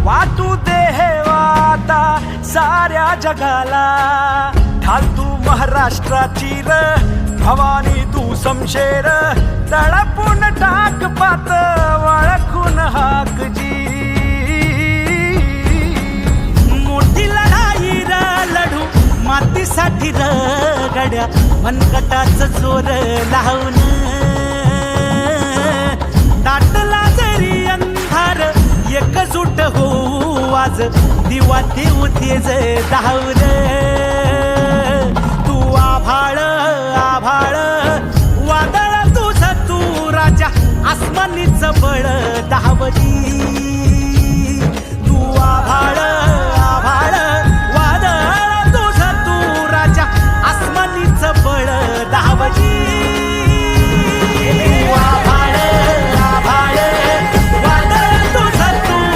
वाटू दे हे वाता साऱ्या जगाला, ढाल तू महाराष्ट्राची र भवानी तू समशेर, तळपून टाक पात वळखून हाक जी. मोठी लढाई र लढू मातीसाठी र गड्या, मनगटाच जोर लावून दाटला जरी अंधार एकजूट हो आज, दिवा देऊ तेज धावर. तू आभाळ आभाळ वादळ तुझ तू राजा, आसमानीच बळ धावली.